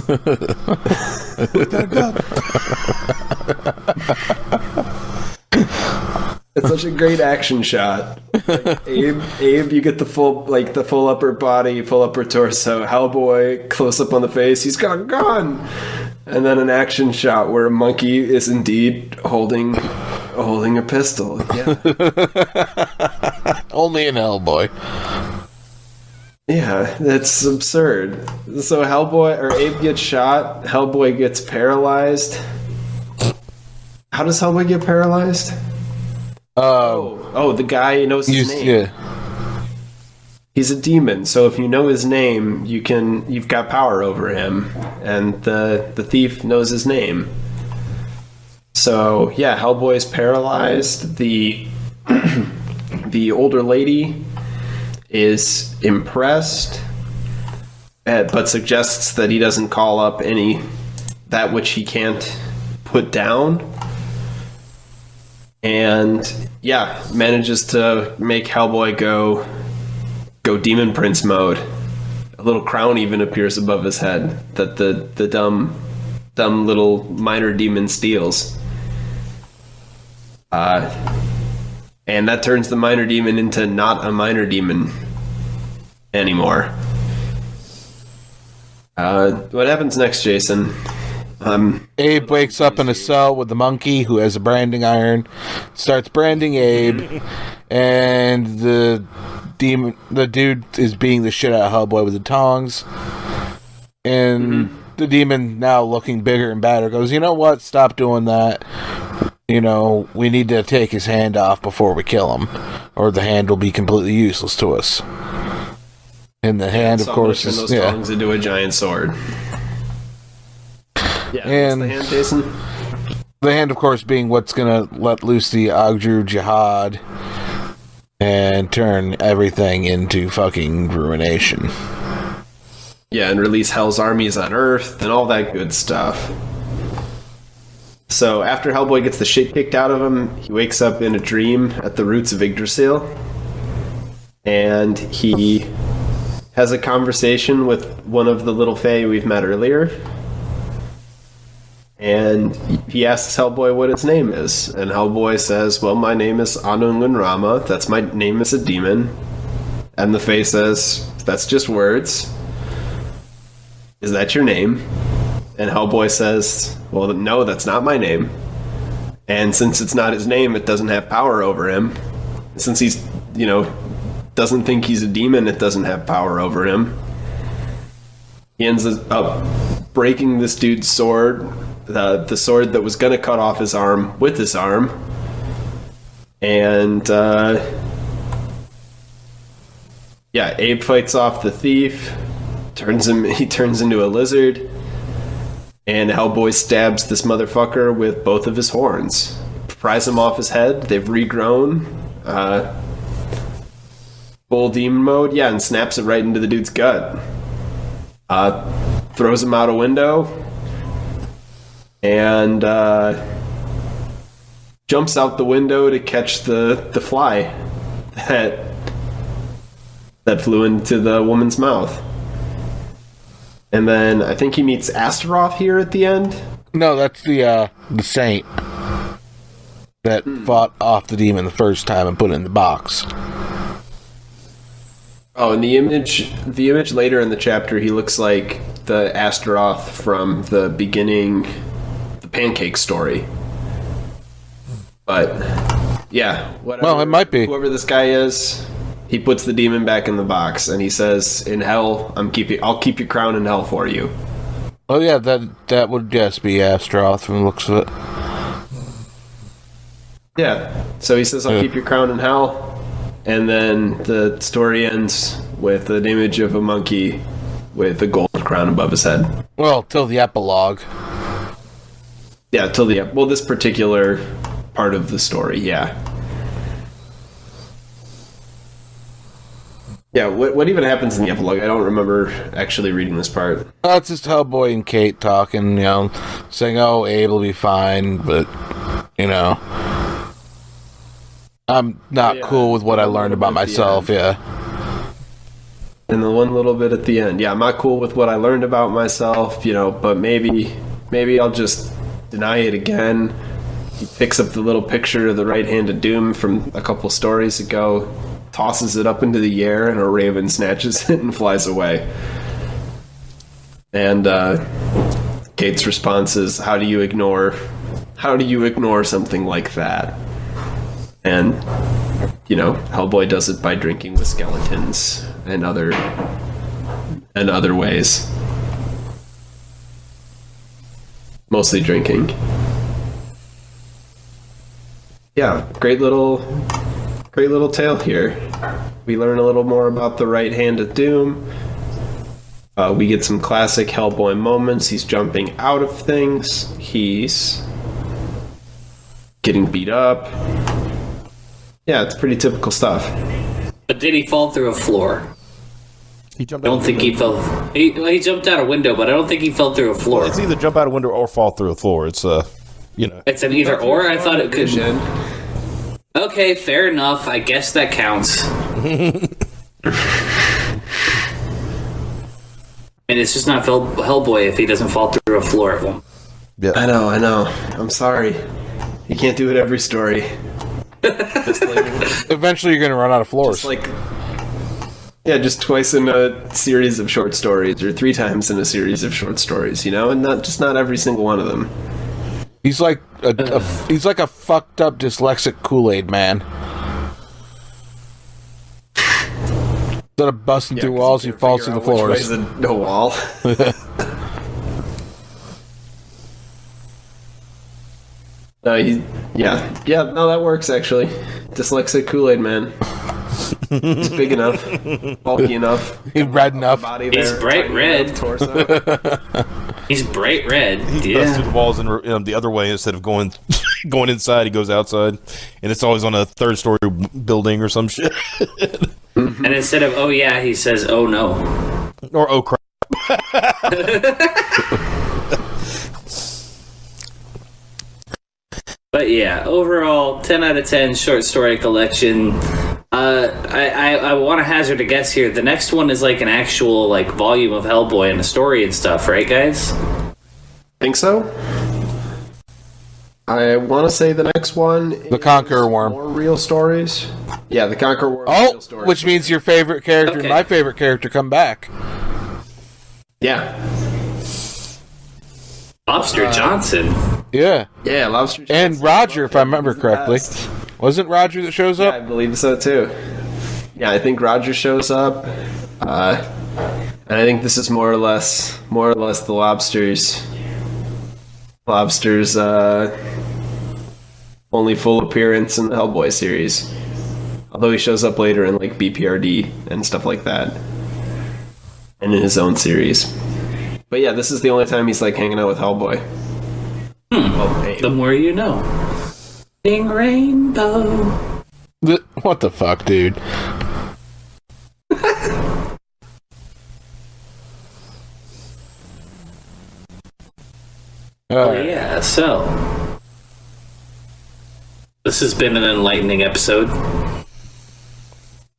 It's such a great action shot. Like, Abe, you get the full upper body, full upper torso. Hellboy, close up on the face. He's got a gun. And then an action shot where a monkey is indeed holding a pistol. Yeah. Only in Hellboy. Yeah, that's absurd. So Abe gets shot. Hellboy gets paralyzed. How does Hellboy get paralyzed? The guy knows his name. Yeah. He's a demon, so if you know his name, you've got power over him, and the thief knows his name. So yeah, Hellboy's paralyzed. The older lady is impressed, but suggests that he doesn't call up that which he can't put down. And yeah, manages to make Hellboy go Demon Prince mode. A little crown even appears above his head that the dumb little minor demon steals. And that turns the minor demon into not a minor demon anymore. What happens next, Jason? Abe wakes up in a cell with the monkey who has a branding iron, starts branding Abe, and the dude is beating the shit out of Hellboy with the tongs. And the demon, now looking bigger and badder, goes, "You know what? Stop doing that. We need to take his hand off before we kill him, or the hand will be completely useless to us." And the hand, of course, is those tongs into a giant sword. Yeah, and the hand, Jason? The hand, of course, being what's going to let loose the Agdru Jihad and turn everything into fucking ruination. Yeah, and release Hell's armies on Earth and all that good stuff. So after Hellboy gets the shit kicked out of him, he wakes up in a dream at the roots of Yggdrasil. And he has a conversation with one of the little fae we've met earlier. And he asks Hellboy what his name is. And Hellboy says, "Well, my name is Anungun Rama. That's my name as a demon." And the fae says, "That's just words. Is that your name?" And Hellboy says, "Well, no, that's not my name. And since it's not his name, it doesn't have power over him. Since he's, doesn't think he's a demon, it doesn't have power over him." He ends up breaking this dude's sword, the sword that was going to cut off his arm with his arm. And, Abe fights off the thief, he turns into a lizard, and Hellboy stabs this motherfucker with both of his horns. Pries him off his head, they've regrown, full demon mode, and snaps it right into the dude's gut. Throws him out a window, and jumps out the window to catch the fly that flew into the woman's mouth. And then I think he meets Astaroth here at the end. No, that's the saint that fought off the demon the first time and put it in the box. Oh, and the image later in the chapter, he looks like the Astaroth from the beginning, the pancake story. But yeah, whatever. Well, it might be. Whoever this guy is, he puts the demon back in the box, and he says, "In hell, I'll keep your crown in hell for you." Oh yeah, that would just be Astaroth from the looks of it. Yeah. So he says, "I'll keep your crown in hell," and then the story ends with an image of a monkey with a gold crown above his head. Well, till the epilogue. Yeah, till the this particular part of the story. Yeah. Yeah, what even happens in the epilogue? I don't remember actually reading this part. It's just Hellboy and Kate talking, saying, "Oh, Abe will be fine," but I'm not cool with what I learned about myself. Yeah. And the one little bit at the end, I'm not cool with what I learned about myself, but maybe I'll just deny it again. He picks up the little picture of the right hand of doom from a couple stories ago, tosses it up into the air, and a raven snatches it and flies away. And Kate's response is, how do you ignore something like that? And Hellboy does it by drinking with skeletons and other ways. Mostly drinking. Yeah, great little tale here. We learn a little more about the right hand of doom. We get some classic Hellboy moments. He's jumping out of things. He's getting beat up. Yeah, it's pretty typical stuff. But did he fall through a floor? He jumped. I don't think he fell. He jumped out a window, but I don't think he fell through a floor. Well, it's either jump out a window or fall through a floor. It's It's an either or. I thought it could. Okay, fair enough. I guess that counts. And it's just not Hellboy if he doesn't fall through a floor at one. Yeah. I know. I'm sorry. You can't do it every story. Eventually, you're going to run out of floors. Just twice in a series of short stories, or 3 times in a series of short stories, and not every single one of them. He's like he's like a fucked up dyslexic Kool-Aid man. Instead of busting through walls, he falls through the floors. Which way's a wall? No, that works actually. Dyslexic Kool-Aid man. He's big enough, bulky enough, he's red enough. He's bright red. He's bright red. He goes through the walls and the other way instead of going inside. He goes outside, and it's always on a 3rd-story building or some shit. And instead of "oh yeah," he says "oh no" or "oh crap." But yeah, overall, 10 out of 10 short story collection. I want to hazard a guess here. The next one is like an actual volume of Hellboy and a story and stuff, right, guys? Think so. I want to say the next one The Conqueror Worm. More real stories. Yeah, The Conqueror Worm. Oh, which means your favorite character and my favorite character come back. Yeah. Lobster Johnson. Yeah. Yeah, Lobster Johnson. And Roger, if I remember correctly. Wasn't Roger that shows up? Yeah, I believe so too. Yeah, I think Roger shows up. And I think this is more or less the Lobster's only full appearance in the Hellboy series. Although he shows up later in BPRD and stuff like that. And in his own series. But yeah, this is the only time he's hanging out with Hellboy. The more you know. Ding rainbow. What the fuck, dude? Yeah, so this has been an enlightening episode.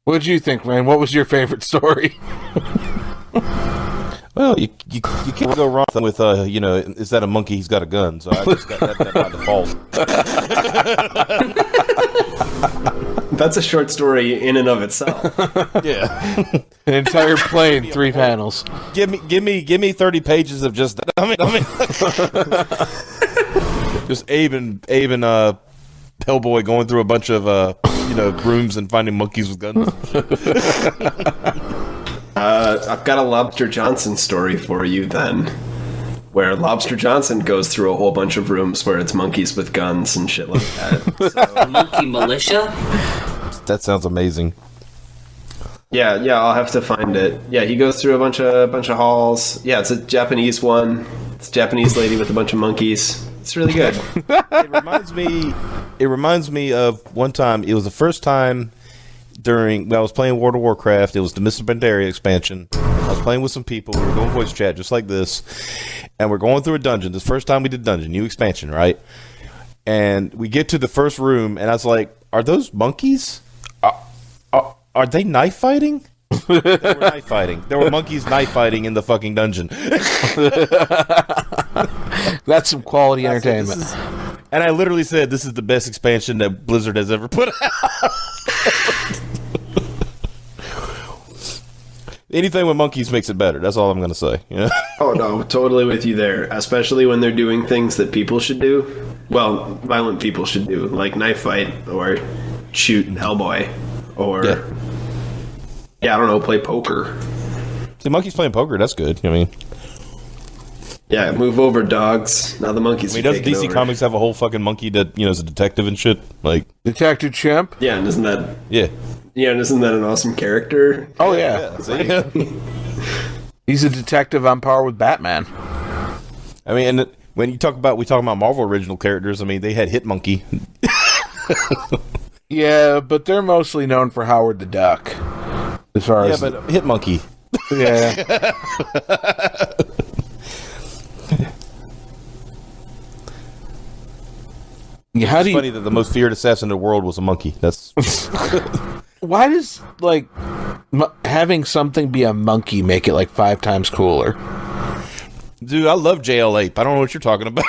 What did you think, man? What was your favorite story? Well, you can't go wrong with is that a monkey? He's got a gun. So I just got that by default. That's a short story in and of itself. Yeah, an entire plane, 3 panels. Give me 30 pages of just that. I mean, just Abe and Hellboy going through a bunch of rooms and finding monkeys with guns. I've got a Lobster Johnson story for you then. where Lobster Johnson goes through a whole bunch of rooms where it's monkeys with guns and shit like that. So, Monkey militia. That sounds amazing. yeah, I'll have to find it. Yeah, he goes through a bunch of halls. Yeah, it's a Japanese one. It's a Japanese lady with a bunch of monkeys. It's really good. It reminds me of one time. It was the first time when I was playing World of Warcraft. It was the Mr. Pandaria expansion. I was playing with some people. We were doing voice chat just like this, and we're going through a dungeon. This first time we did dungeon, new expansion, right? And we get to the first room, and I was like, "Are those monkeys? Are they knife fighting?" They were knife fighting. There were monkeys knife fighting in the fucking dungeon. That's some quality entertainment. And I literally said, "This is the best expansion that Blizzard has ever put out." Anything with monkeys makes it better. That's all I'm going to say. Yeah. Oh no, totally with you there. Especially when they're doing things that people should do. Well, violent people should do, like knife fight or shoot Hellboy, or I don't know, play poker. See, monkeys playing poker. That's good. I mean, yeah, move over, dogs. Now the monkeys. I mean, doesn't DC Comics have a whole fucking monkey that is a detective and shit? Like Detective Chimp. Yeah, and isn't that an awesome character? Oh yeah. He's a detective on par with Batman. I mean, and when we talk about Marvel original characters, I mean, they had Hitmonkey. Yeah, but they're mostly known for Howard the Duck. As far as but Hitmonkey. Yeah. It's funny that the most feared assassin in the world was a monkey. That's why does having something be a monkey make it like 5 times cooler? Dude, I love JL Ape. I don't know what you're talking about.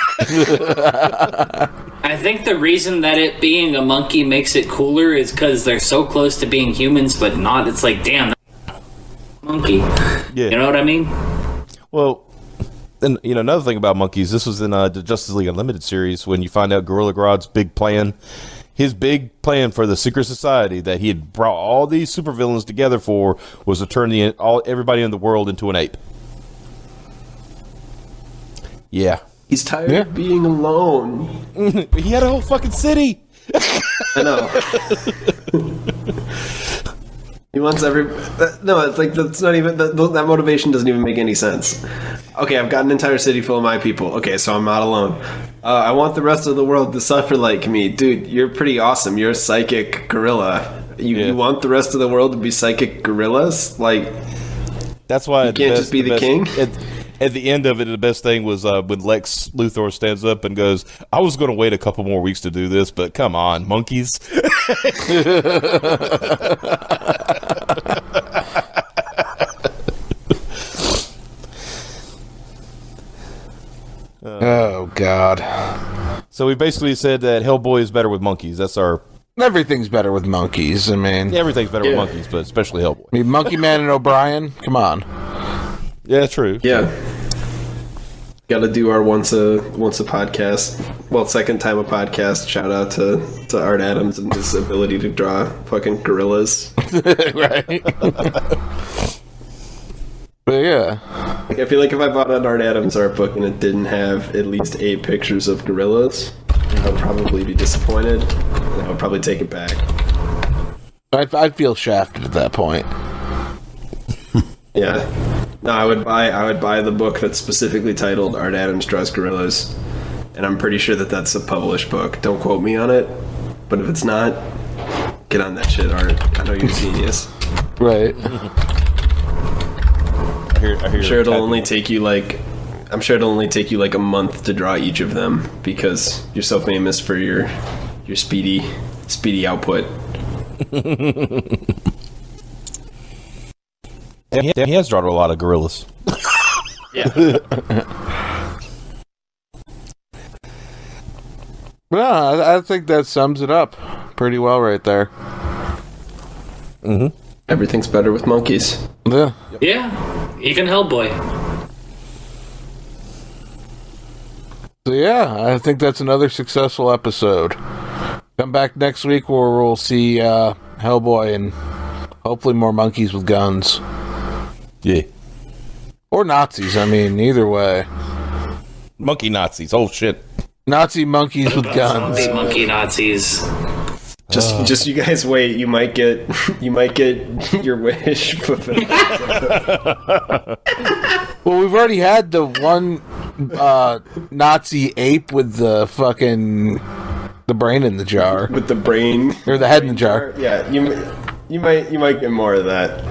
I think the reason that it being a monkey makes it cooler is because they're so close to being humans, but not. It's like, damn, monkey. Yeah. You know what I mean? Well, and another thing about monkeys. This was in the Justice League Unlimited series when you find out Gorilla Grodd's big plan. His big plan for the secret society that he had brought all these supervillains together for was to turn everybody in the world into an ape. Yeah. He's tired of being alone. He had a whole fucking city. I know. He wants no, it's like, that's not even, that motivation doesn't even make any sense. Okay, I've got an entire city full of my people. Okay, so I'm not alone. I want the rest of the world to suffer like me. Dude, you're pretty awesome. You're a psychic gorilla. You want the rest of the world to be psychic gorillas? Like, that's why you can't just be the king? At the end of it, the best thing was when Lex Luthor stands up and goes, "I was going to wait a couple more weeks to do this, but come on, monkeys." Oh God! So we basically said that Hellboy is better with monkeys. That's our. Everything's better with monkeys. I mean, everything's better with monkeys, but especially Hellboy. I mean, Monkey Man and O'Brien. Come on. Yeah, true. Yeah. Got to do our once a podcast. Well, second time a podcast. Shout out to Art Adams and his ability to draw fucking gorillas. Right. But yeah, I feel like if I bought an Art Adams art book and it didn't have at least 8 pictures of gorillas, I would probably be disappointed. And I would probably take it back. I'd feel shafted at that point. Yeah. No, I would buy the book that's specifically titled Art Adams Draws Gorillas, and I'm pretty sure that that's a published book. Don't quote me on it, but if it's not, get on that shit, Art. I know you're a genius. Right. I'm sure it'll only take you like a month to draw each of them because you're so famous for your speedy output. He has drawn a lot of gorillas. Yeah. Well, I think that sums it up pretty well right there. Mm-hmm. Everything's better with monkeys. Yeah. Yeah, even Hellboy. So yeah, I think that's another successful episode. Come back next week where we'll see Hellboy and hopefully more monkeys with guns. Yeah. Or Nazis, I mean, either way. Monkey Nazis. Oh shit. Nazi monkeys with guns. Zombie monkey Nazis. Just you guys wait. You might get your wish fulfilled. Well, we've already had the one Nazi ape with the brain in the jar, With the brain or the head in the jar. Yeah, you might get more of that.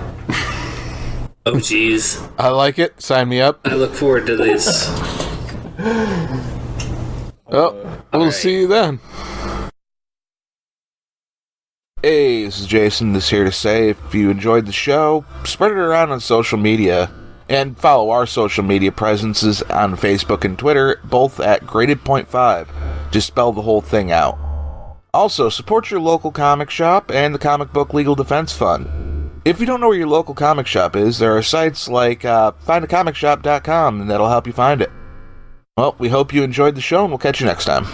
Oh, jeez. I like it. Sign me up. I look forward to this. Oh, we'll see you then. Hey, this is Jason. This here to say, if you enjoyed the show, spread it around on social media, and follow our social media presences on Facebook and Twitter, both at graded.5. Just spell the whole thing out. Also, support your local comic shop and the Comic Book Legal Defense Fund. If you don't know where your local comic shop is, there are sites like findacomic.com, and that'll help you find it. Well, we hope you enjoyed the show, and we'll catch you next time.